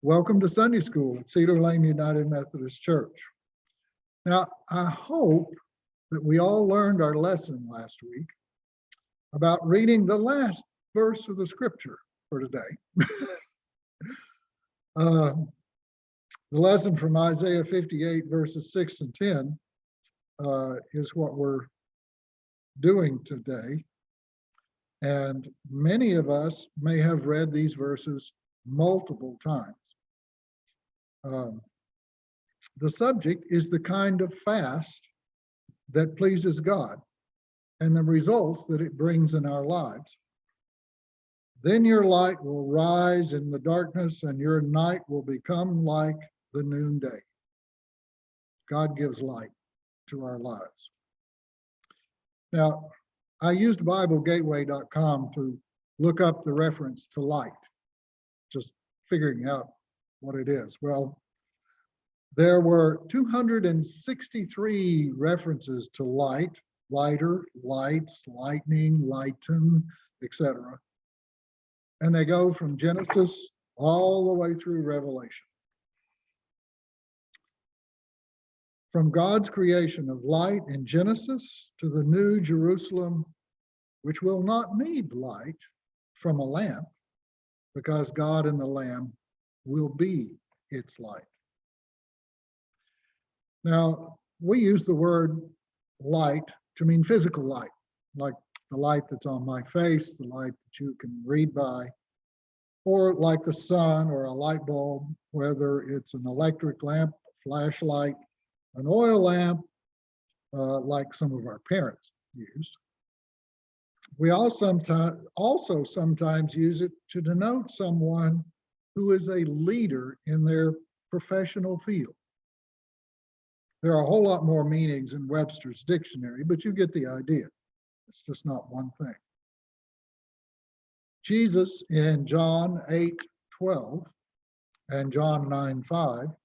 Welcome to Sunday School at Cedar Lane United Methodist Church. Now, I hope that we all learned our lesson last week about reading the last verse of the scripture for today. The lesson from Isaiah 58, verses 6 and 10 is what we're doing today. And many of us may have read these verses multiple times. The subject is the kind of fast that pleases God and the results that it brings in our lives. Then your light will rise in the darkness and your night will become like the noonday. God gives light to our lives. Now, I used BibleGateway.com to look up the reference to light, just figuring out what it is. Well, there were 263 references to light, lighter, lights, lightning, lighten, etc. And they go from Genesis all the way through Revelation. From God's creation of light in Genesis to the new Jerusalem, which will not need light from a lamp, because God and the Lamb will be its light. Now, we use the word light to mean physical light, like the light that's on my face, the light that you can read by, or like the sun or a light bulb, whether it's an electric lamp, a flashlight, an oil lamp, like some of our parents used. We also sometimes use it to denote someone who is a leader in their professional field. There are a whole lot more meanings in Webster's dictionary, but you get the idea. It's just not one thing. Jesus in John 8:12 and John 9:5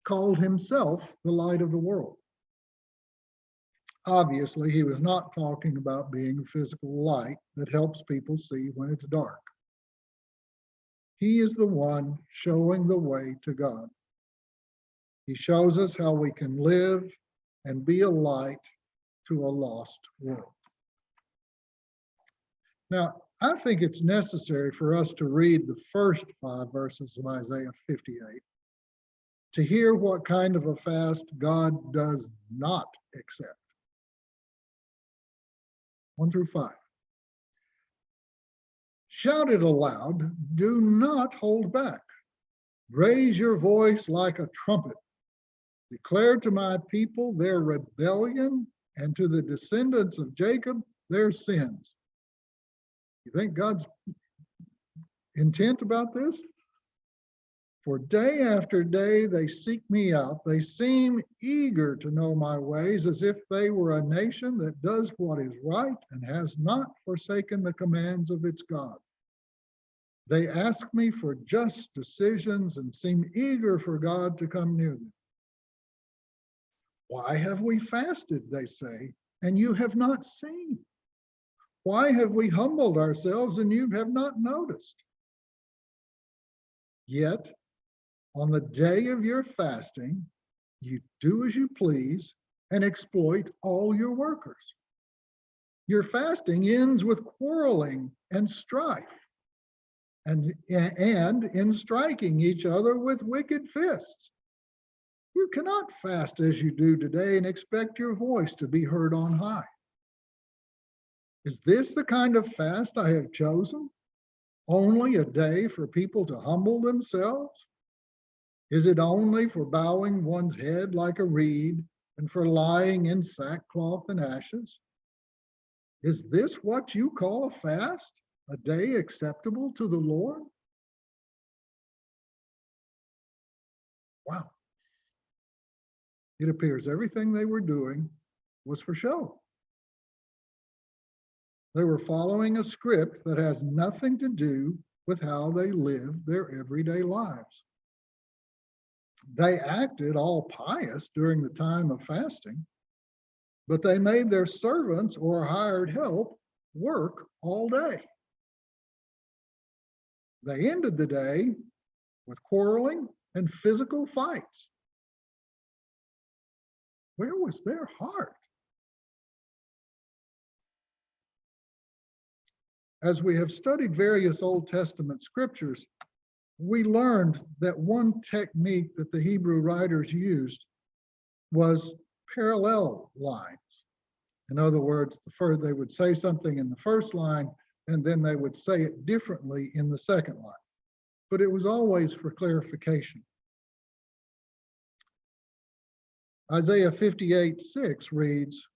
called himself the light of the world. Obviously, he was not talking about being a physical light that helps people see when it's dark. He is the one showing the way to God. He shows us how we can live and be a light to a lost world. Now, I think it's necessary for us to read the first 5 verses of Isaiah 58 to hear what kind of a fast God does not accept. 1 through 5. Shout it aloud, do not hold back. Raise your voice like a trumpet. Declare to my people their rebellion and to the descendants of Jacob their sins. You think God's intent about this? For day after day they seek me out. They seem eager to know my ways, as if they were a nation that does what is right and has not forsaken the commands of its God. They ask me for just decisions and seem eager for God to come near them. Why have we fasted, they say, and you have not seen? Why have we humbled ourselves and you have not noticed? Yet, on the day of your fasting, you do as you please and exploit all your workers. Your fasting ends with quarreling and strife, and in striking each other with wicked fists. You cannot fast as you do today and expect your voice to be heard on high. Is this the kind of fast I have chosen? Only a day for people to humble themselves? Is it only for bowing one's head like a reed and for lying in sackcloth and ashes? Is this what you call a fast, a day acceptable to the Lord? Wow. It appears everything they were doing was for show. They were following a script that has nothing to do with how they live their everyday lives. They acted all pious during the time of fasting, but they made their servants or hired help work all day. They ended the day with quarreling and physical fights. Where was their heart? As we have studied various Old Testament scriptures, we learned that one technique that the Hebrew writers used was parallel lines. In other words, they would say something in the first line, and then they would say it differently in the second line. But it was always for clarification. Isaiah 58:6 reads,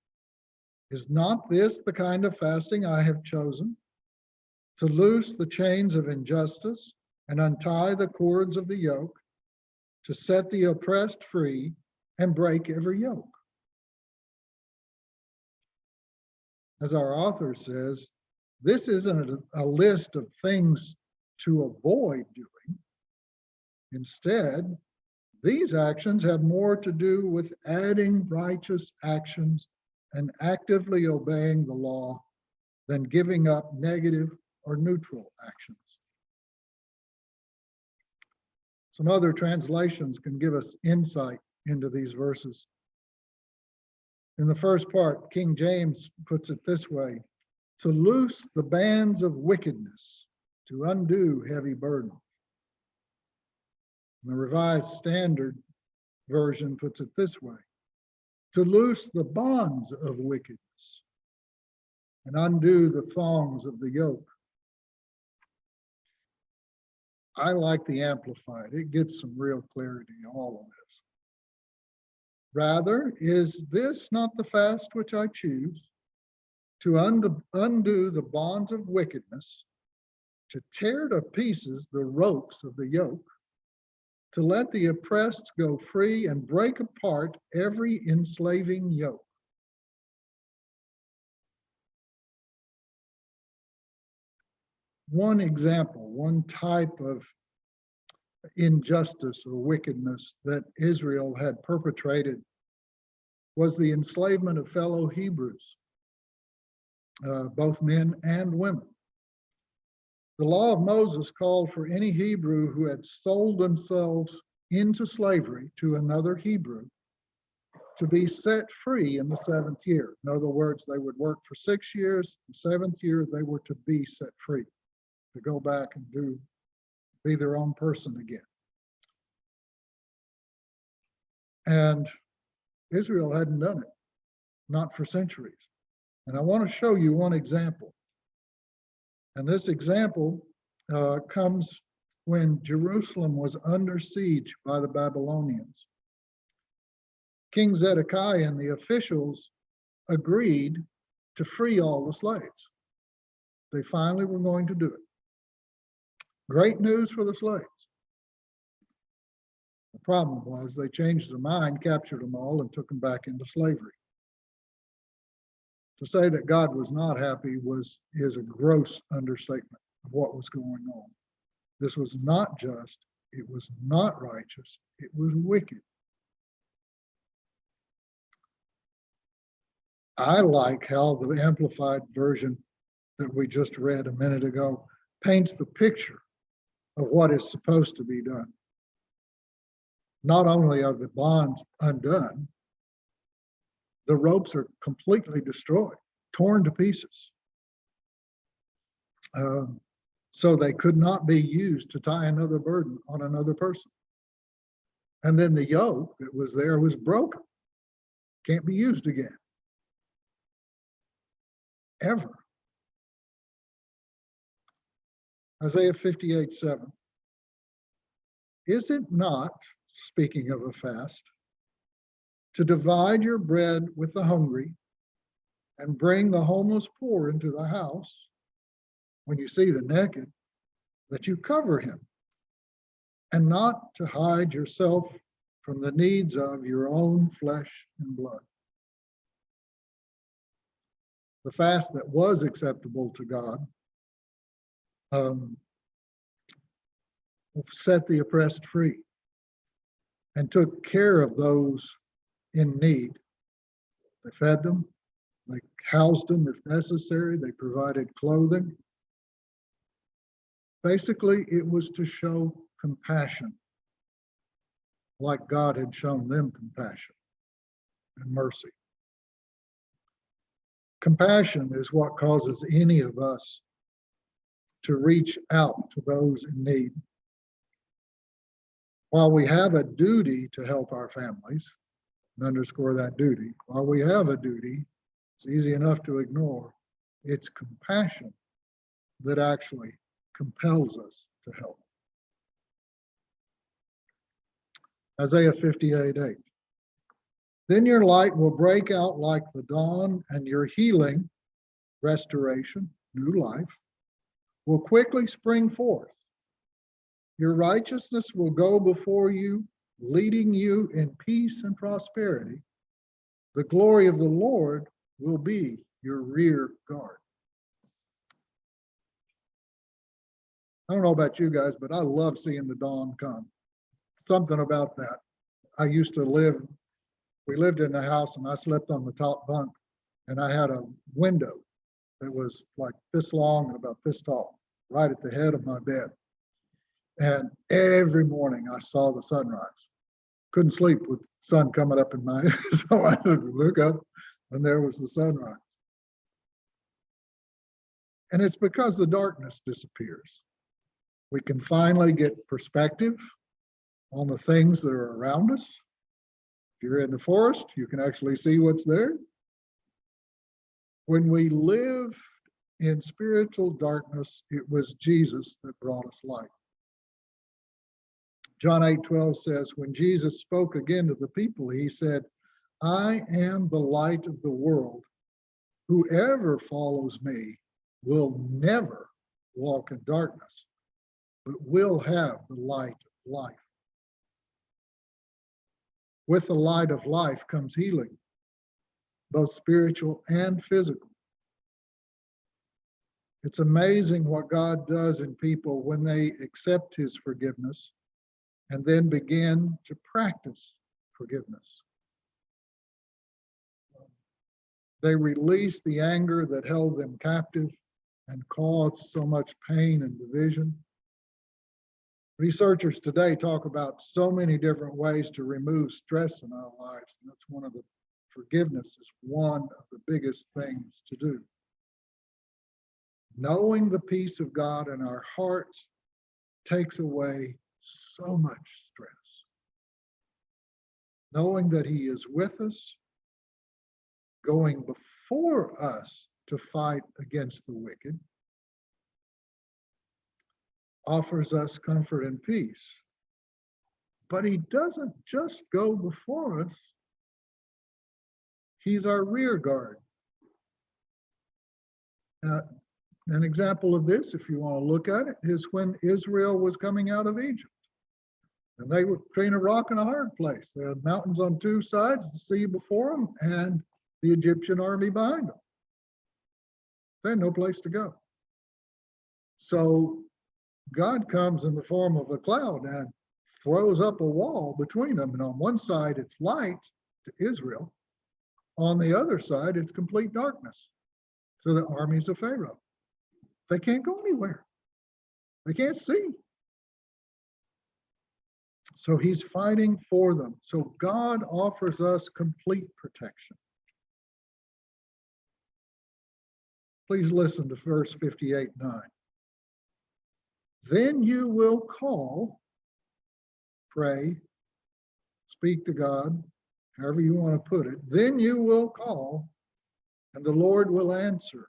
"Is not this the kind of fasting I have chosen? To loose the chains of injustice and untie the cords of the yoke, to set the oppressed free and break every yoke." As our author says, this isn't a list of things to avoid doing. Instead, these actions have more to do with adding righteous actions and actively obeying the law than giving up negative or neutral actions. Some other translations can give us insight into these verses. In the first part, King James puts it this way: to loose the bands of wickedness, to undo heavy burdens. The Revised Standard Version puts it this way: to loose the bonds of wickedness and undo the thongs of the yoke. I like the Amplified. It gets some real clarity in all of this. Rather, is this not the fast which I choose? To undo the bonds of wickedness, to tear to pieces the ropes of the yoke, to let the oppressed go free and break apart every enslaving yoke. One example, one type of injustice or wickedness that Israel had perpetrated was the enslavement of fellow Hebrews, both men and women. The law of Moses called for any Hebrew who had sold themselves into slavery to another Hebrew to be set free in the seventh year. In other words, they would work for 6 years. The seventh year, they were to be set free, to go back and be their own person again. And Israel hadn't done it, not for centuries. And I want to show you one example. And this example comes when Jerusalem was under siege by the Babylonians. King Zedekiah and the officials agreed to free all the slaves. They finally were going to do it. Great news for the slaves. The problem was they changed their mind, captured them all, and took them back into slavery. To say that God was not happy is a gross understatement of what was going on. This was not just, it was not righteous, it was wicked. I like how the Amplified Version that we just read a minute ago paints the picture of what is supposed to be done. Not only are the bonds undone, the ropes are completely destroyed, torn to pieces. So they could not be used to tie another burden on another person. And then the yoke that was there was broken. Can't be used again. Ever. Isaiah 58:7. Is it not, speaking of a fast, to divide your bread with the hungry and bring the homeless poor into the house, when you see the naked, that you cover him, and not to hide yourself from the needs of your own flesh and blood? The fast that was acceptable to God set the oppressed free and took care of those in need. They fed them, they housed them if necessary, they provided clothing. Basically, it was to show compassion, like God had shown them compassion and mercy. Compassion is what causes any of us to reach out to those in need. While we have a duty to help our families, and underscore that duty, while we have a duty, it's easy enough to ignore. It's compassion that actually compels us to help. Isaiah 58:8. Then your light will break out like the dawn, and your healing, restoration, new life, will quickly spring forth. Your righteousness will go before you, leading you in peace and prosperity. The glory of the Lord will be your rear guard. I don't know about you guys, but I love seeing the dawn come. Something about that. We lived in a house and I slept on the top bunk, and I had a window that was like this long and about this tall, right at the head of my bed. And every morning I saw the sunrise. Couldn't sleep with the sun coming up in my eyes, so I would look up and there was the sunrise. And it's because the darkness disappears. We can finally get perspective on the things that are around us. If you're in the forest, you can actually see what's there. When we live in spiritual darkness, it was Jesus that brought us light. John 8:12 says, when Jesus spoke again to the people, he said, I am the light of the world. Whoever follows me will never walk in darkness, but will have the light of life. With the light of life comes healing, both spiritual and physical. It's amazing what God does in people when they accept his forgiveness and then begin to practice forgiveness. They release the anger that held them captive and caused so much pain and division. Researchers today talk about so many different ways to remove stress in our lives. And that's one of the forgiveness is one of the biggest things to do. Knowing the peace of God in our hearts takes away so much stress. Knowing that he is with us, going before us to fight against the wicked, offers us comfort and peace. But he doesn't just go before us. He's our rear guard. An example of this, if you want to look at it, is when Israel was coming out of Egypt. And they were between a rock and a hard place. They had mountains on two sides, the sea before them, and the Egyptian army behind them. They had no place to go. So God comes in the form of a cloud and throws up a wall between them. And on one side, it's light to Israel. On the other side, it's complete darkness. So the armies of Pharaoh, they can't go anywhere. They can't see. So he's fighting for them. So God offers us complete protection. Please listen to verse 58:9. Then you will call, pray, speak to God, however you want to put it. Then you will call, and the Lord will answer.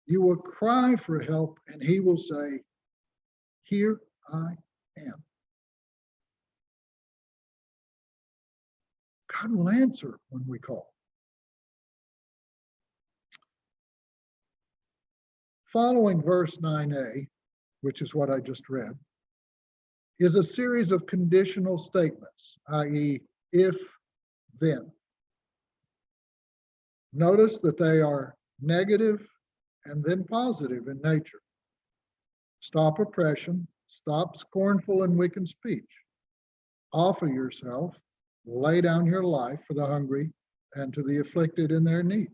You will cry for help, and he will say, here I am. God will answer when we call. Following verse 9a, which is what I just read, is a series of conditional statements, i.e., if, then. Notice that they are negative and then positive in nature. Stop oppression, stop scornful and wicked speech. Offer yourself, lay down your life for the hungry and to the afflicted in their need.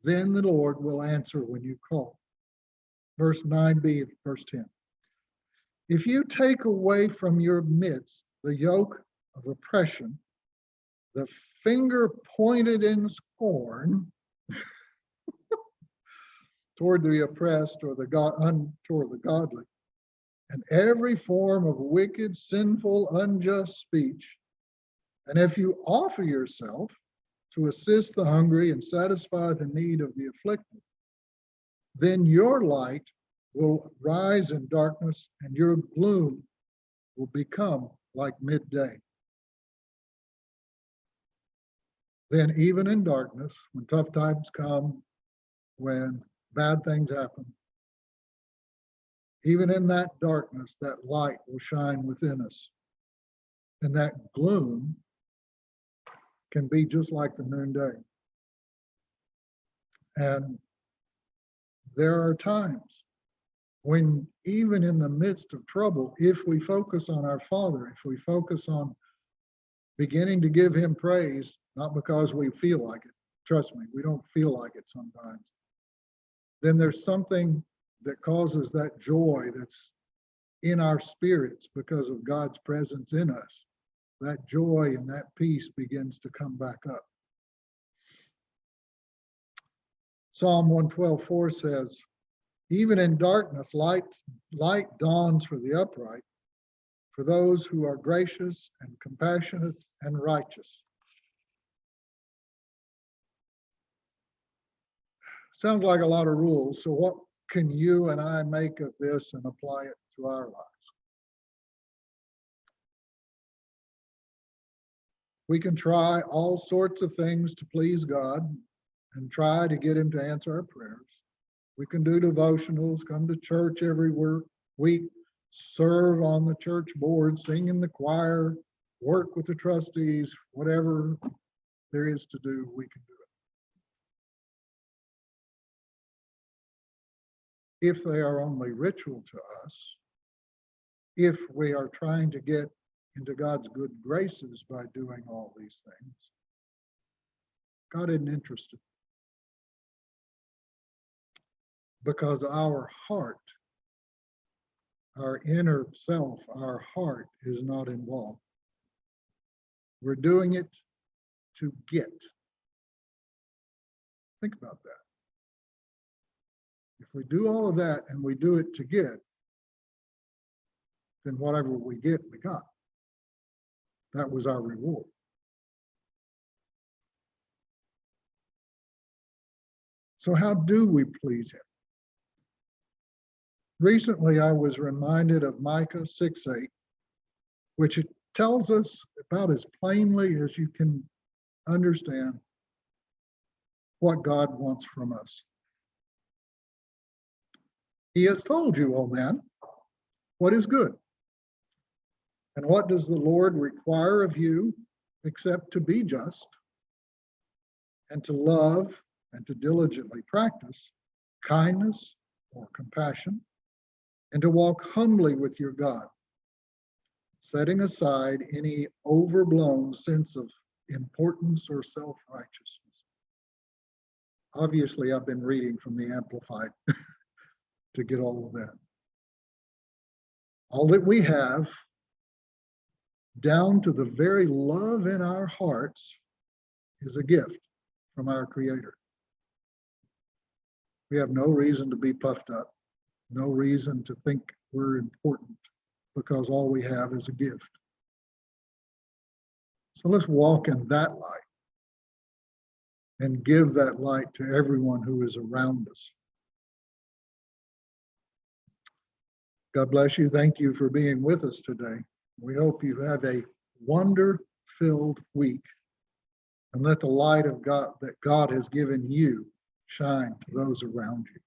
Then the Lord will answer when you call. Verse 9b, verse 10. If you take away from your midst the yoke of oppression, the finger pointed in scorn toward the oppressed or toward the godly, and every form of wicked, sinful, unjust speech, and if you offer yourself to assist the hungry and satisfy the need of the afflicted, then your light will rise in darkness and your gloom will become like midday. Then even in darkness, when tough times come, when bad things happen, even in that darkness, that light will shine within us. And that gloom can be just like the noonday. And there are times when even in the midst of trouble, if we focus on our Father, if we focus on beginning to give him praise, not because we feel like it, trust me, we don't feel like it sometimes, then there's something that causes that joy that's in our spirits because of God's presence in us. That joy and that peace begins to come back up. Psalm 112:4 says, even in darkness, light dawns for the upright, for those who are gracious and compassionate and righteous. Sounds like a lot of rules. So what can you and I make of this and apply it to our lives? We can try all sorts of things to please God and try to get him to answer our prayers. We can do devotionals, come to church every week, serve on the church board, sing in the choir, work with the trustees, whatever there is to do, we can do it. If they are only ritual to us, if we are trying to get into God's good graces by doing all these things, God isn't interested. Because our heart, our inner self, our heart is not involved. We're doing it to get. Think about that. If we do all of that and we do it to get, then whatever we get, we got. That was our reward. So how do we please him? Recently, I was reminded of Micah 6:8, which it tells us about as plainly as you can understand what God wants from us. He has told you, O man, what is good. And what does the Lord require of you except to be just and to love and to diligently practice kindness or compassion, and to walk humbly with your God, setting aside any overblown sense of importance or self-righteousness. Obviously, I've been reading from the Amplified to get all of that. All that we have, down to the very love in our hearts, is a gift from our Creator. We have no reason to be puffed up. No reason to think we're important because all we have is a gift. So let's walk in that light and give that light to everyone who is around us. God bless you. Thank you for being with us today. We hope you have a wonder-filled week and let the light of God that God has given you shine to those around you.